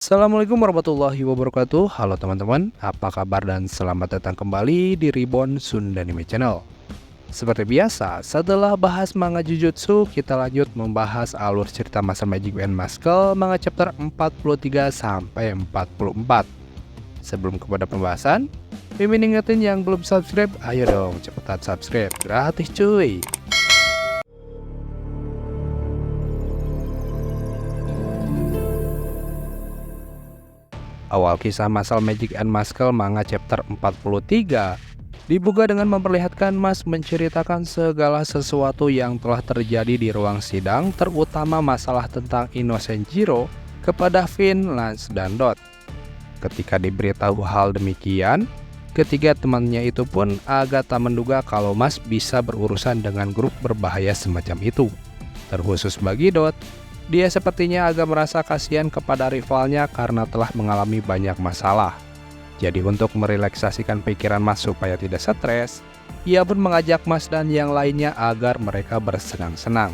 Assalamualaikum warahmatullahi wabarakatuh. Halo teman-teman, apa kabar dan selamat datang kembali di Reborn Sundanime Channel. Seperti biasa, setelah bahas manga Jujutsu, kita lanjut membahas alur cerita masa Magic and Muscle manga chapter 43 sampai 44. Sebelum kepada pembahasan, Mimin ingetin yang belum subscribe, ayo dong cepetan subscribe, gratis cuy. Awal kisah masal Magic and Muscle manga chapter 43 dibuka dengan memperlihatkan Mas menceritakan segala sesuatu yang telah terjadi di ruang sidang, terutama masalah tentang Innocent Zero kepada Finn, Lance, dan Dot. Ketika diberitahu hal demikian, ketiga temannya itu pun agak tak menduga kalau Mas bisa berurusan dengan grup berbahaya semacam itu. Terkhusus bagi Dot, dia sepertinya agak merasa kasihan kepada rivalnya karena telah mengalami banyak masalah. Jadi untuk merelaksasikan pikiran Mas supaya tidak stres, ia pun mengajak Mas dan yang lainnya agar mereka bersenang-senang.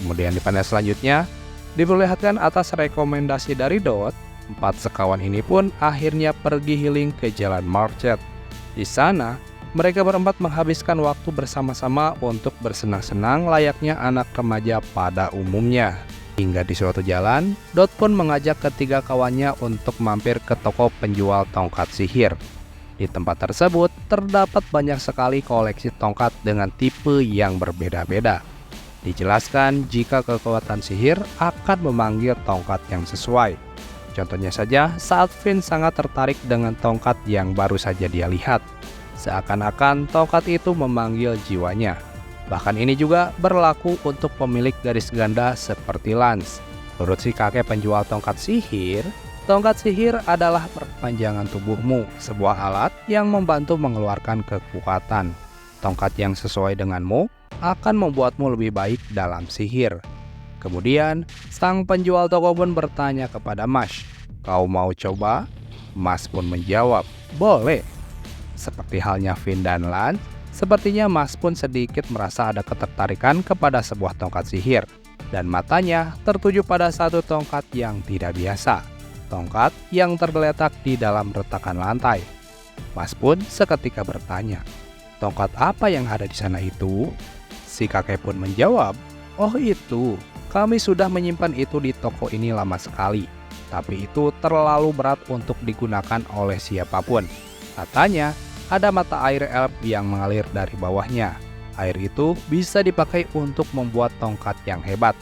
Kemudian di panel selanjutnya, diperlihatkan atas rekomendasi dari Dot, 4 sekawan ini pun akhirnya pergi healing ke Jalan Market. Di sana, mereka berempat menghabiskan waktu bersama-sama untuk bersenang-senang layaknya anak remaja pada umumnya. Hingga di suatu jalan, Dot pun mengajak ketiga kawannya untuk mampir ke toko penjual tongkat sihir. Di tempat tersebut, terdapat banyak sekali koleksi tongkat dengan tipe yang berbeda-beda. Dijelaskan jika kekuatan sihir akan memanggil tongkat yang sesuai. Contohnya saja saat Finn sangat tertarik dengan tongkat yang baru saja dia lihat. Seakan-akan tongkat itu memanggil jiwanya. Bahkan ini juga berlaku untuk pemilik garis ganda seperti Lance. Menurut si kakek penjual tongkat sihir adalah perpanjangan tubuhmu, sebuah alat yang membantu mengeluarkan kekuatan. Tongkat yang sesuai denganmu akan membuatmu lebih baik dalam sihir. Kemudian, sang penjual toko pun bertanya kepada Mas, "Kau mau coba?" Mas pun menjawab, "Boleh." Seperti halnya Finn dan Lance, sepertinya Mas pun sedikit merasa ada ketertarikan kepada sebuah tongkat sihir, dan matanya tertuju pada satu tongkat yang tidak biasa, tongkat yang tergeletak di dalam retakan lantai. Mas pun seketika bertanya, "Tongkat apa yang ada di sana itu?" Si kakek pun menjawab, "Oh itu, kami sudah menyimpan itu di toko ini lama sekali, tapi itu terlalu berat untuk digunakan oleh siapapun. Katanya, ada mata air elf yang mengalir dari bawahnya. Air itu bisa dipakai untuk membuat tongkat yang hebat.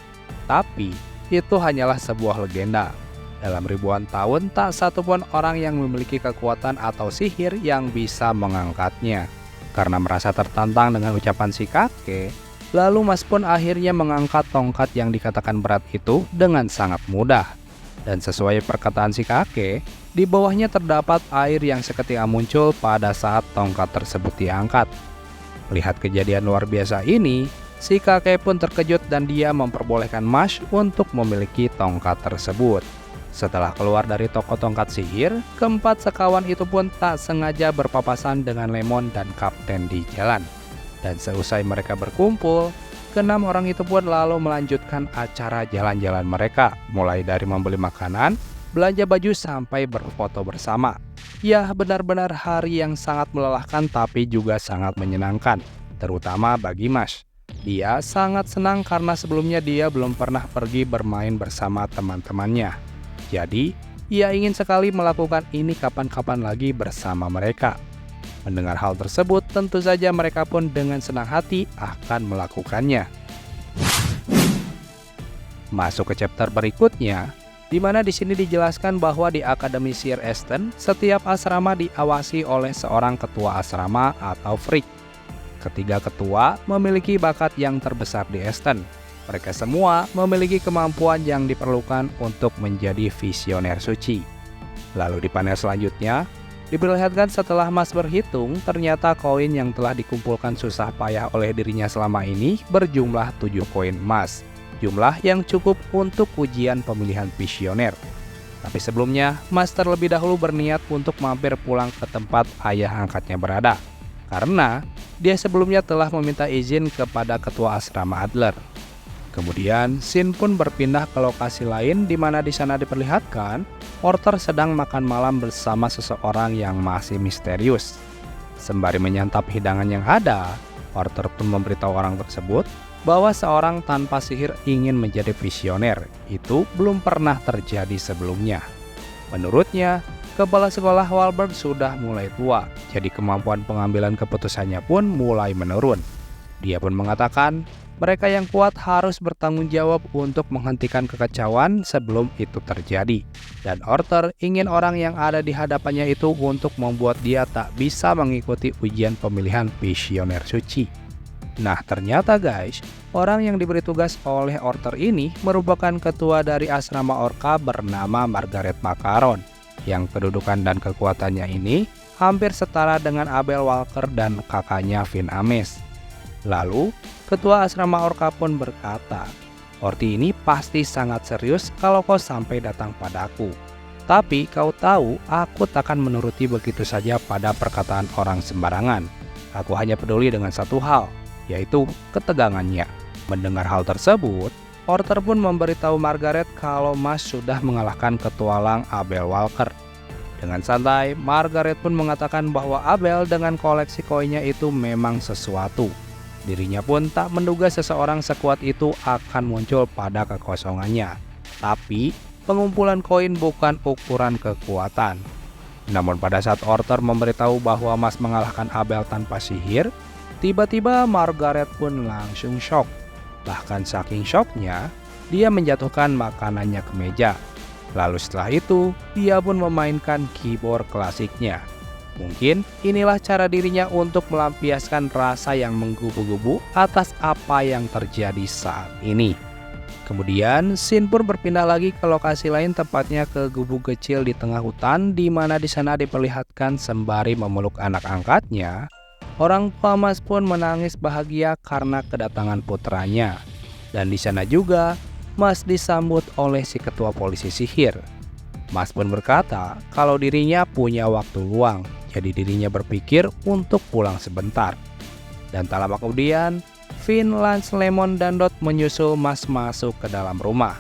Tapi, itu hanyalah sebuah legenda. Dalam ribuan tahun, tak satupun orang yang memiliki kekuatan atau sihir yang bisa mengangkatnya." Karena merasa tertantang dengan ucapan si kakek, lalu Mas pun akhirnya mengangkat tongkat yang dikatakan berat itu dengan sangat mudah. Dan sesuai perkataan si kakek, di bawahnya terdapat air yang seketika muncul pada saat tongkat tersebut diangkat. Melihat kejadian luar biasa ini, si kakek pun terkejut dan dia memperbolehkan Mas untuk memiliki tongkat tersebut. Setelah keluar dari toko tongkat sihir, keempat sekawan itu pun tak sengaja berpapasan dengan Lemon dan Kapten di jalan. Dan seusai mereka berkumpul, keenam orang itu pun lalu melanjutkan acara jalan-jalan mereka, mulai dari membeli makanan, belanja baju sampai berfoto bersama. Ya, benar-benar hari yang sangat melelahkan tapi juga sangat menyenangkan, terutama bagi Mas. Dia sangat senang karena sebelumnya dia belum pernah pergi bermain bersama teman-temannya. Jadi, ia ingin sekali melakukan ini kapan-kapan lagi bersama mereka. Mendengar hal tersebut, tentu saja mereka pun dengan senang hati akan melakukannya. Masuk ke chapter berikutnya, di mana di sini dijelaskan bahwa di Akademi Sir Esten, setiap asrama diawasi oleh seorang ketua asrama atau freak. Ketiga ketua memiliki bakat yang terbesar di Esten. Mereka semua memiliki kemampuan yang diperlukan untuk menjadi visioner suci. Lalu di panel selanjutnya, diperlihatkan setelah Mas berhitung, ternyata koin yang telah dikumpulkan susah payah oleh dirinya selama ini berjumlah 7 koin emas. Jumlah yang cukup untuk ujian pemilihan visioner. Tapi sebelumnya, Mas terlebih dahulu berniat untuk mampir pulang ke tempat ayah angkatnya berada. Karena dia sebelumnya telah meminta izin kepada ketua asrama Adler. Kemudian, scene pun berpindah ke lokasi lain di mana di sana diperlihatkan Porter sedang makan malam bersama seseorang yang masih misterius. Sembari menyantap hidangan yang ada, Porter pun memberitahu orang tersebut bahwa seorang tanpa sihir ingin menjadi visioner. Itu belum pernah terjadi sebelumnya. Menurutnya, kepala sekolah Wahlberg sudah mulai tua, jadi kemampuan pengambilan keputusannya pun mulai menurun. Dia pun mengatakan, mereka yang kuat harus bertanggung jawab untuk menghentikan kekacauan sebelum itu terjadi. Dan Porter ingin orang yang ada di hadapannya itu untuk membuat dia tak bisa mengikuti ujian pemilihan visioner suci. Nah ternyata guys, orang yang diberi tugas oleh Porter ini merupakan ketua dari asrama Orca bernama Margaret Macaron, yang kedudukan dan kekuatannya ini hampir setara dengan Abel Walker dan kakaknya Vin Ames. Lalu, ketua asrama Orca pun berkata, "Orti ini pasti sangat serius kalau kau sampai datang padaku. Tapi kau tahu, aku takkan menuruti begitu saja pada perkataan orang sembarangan. Aku hanya peduli dengan satu hal, yaitu ketegangannya." Mendengar hal tersebut, Porter pun memberitahu Margaret kalau Mas sudah mengalahkan petualang Abel Walker. Dengan santai, Margaret pun mengatakan bahwa Abel dengan koleksi koinnya itu memang sesuatu. Dirinya pun tak menduga seseorang sekuat itu akan muncul pada kekosongannya. Tapi, pengumpulan koin bukan ukuran kekuatan. Namun pada saat Porter memberitahu bahwa Mas mengalahkan Abel tanpa sihir, tiba-tiba Margaret pun langsung shock. Bahkan saking shocknya, dia menjatuhkan makanannya ke meja. Lalu setelah itu, dia pun memainkan keyboard klasiknya. Mungkin inilah cara dirinya untuk melampiaskan rasa yang menggubu-gubu atas apa yang terjadi saat ini. Kemudian, scene pun berpindah lagi ke lokasi lain, tepatnya ke gubuk kecil di tengah hutan, di mana di sana diperlihatkan sembari memeluk anak angkatnya. Orang tua Mas pun menangis bahagia karena kedatangan putranya. Dan di sana juga, Mas disambut oleh si ketua polisi sihir. Mas pun berkata kalau dirinya punya waktu luang, jadi dirinya berpikir untuk pulang sebentar. Dan tak lama kemudian, Vin, Lance, Lemon, dan Dot menyusul Mas masuk ke dalam rumah.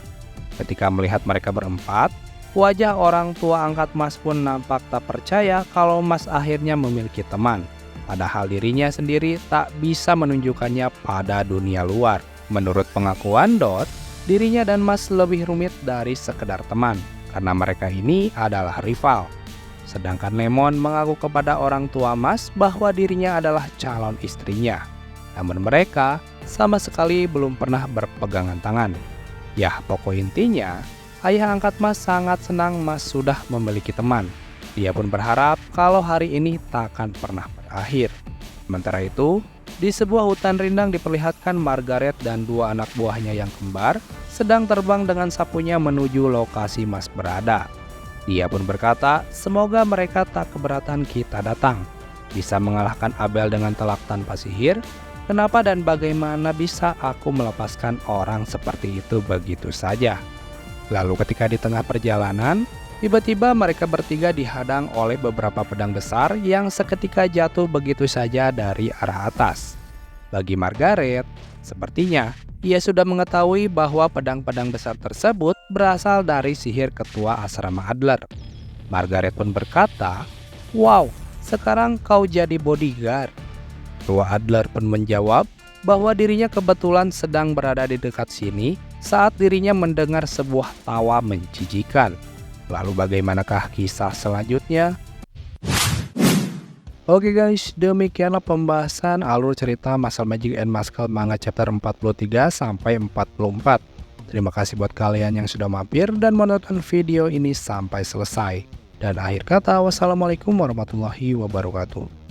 Ketika melihat mereka berempat, wajah orang tua angkat Mas pun nampak tak percaya kalau Mas akhirnya memiliki teman. Padahal dirinya sendiri tak bisa menunjukkannya pada dunia luar. Menurut pengakuan Dot, dirinya dan Mas lebih rumit dari sekedar teman, karena mereka ini adalah rival. Sedangkan Lemon mengaku kepada orang tua Mas bahwa dirinya adalah calon istrinya. Namun mereka sama sekali belum pernah berpegangan tangan. Yah, pokok intinya, ayah angkat Mas sangat senang Mas sudah memiliki teman. Dia pun berharap kalau hari ini takkan pernah berakhir. Sementara itu, di sebuah hutan rindang diperlihatkan Margaret dan dua anak buahnya yang kembar sedang terbang dengan sapunya menuju lokasi Mas berada. Dia pun berkata, semoga mereka tak keberatan kita datang. Bisa mengalahkan Abel dengan telak tanpa sihir. Kenapa dan bagaimana bisa aku melepaskan orang seperti itu begitu saja? Lalu ketika di tengah perjalanan, tiba-tiba mereka bertiga dihadang oleh beberapa pedang besar yang seketika jatuh begitu saja dari arah atas. Bagi Margaret, sepertinya ia sudah mengetahui bahwa pedang-pedang besar tersebut berasal dari sihir ketua asrama Adler. Margaret pun berkata, "Wow, sekarang kau jadi bodyguard." Ketua Adler pun menjawab bahwa dirinya kebetulan sedang berada di dekat sini saat dirinya mendengar sebuah tawa menjijikan. Lalu bagaimanakah kisah selanjutnya? Oke guys, demikianlah pembahasan alur cerita Muscle Magic and Muscle manga chapter 43 sampai 44. Terima kasih buat kalian yang sudah mampir dan menonton video ini sampai selesai. Dan akhir kata, wassalamualaikum warahmatullahi wabarakatuh.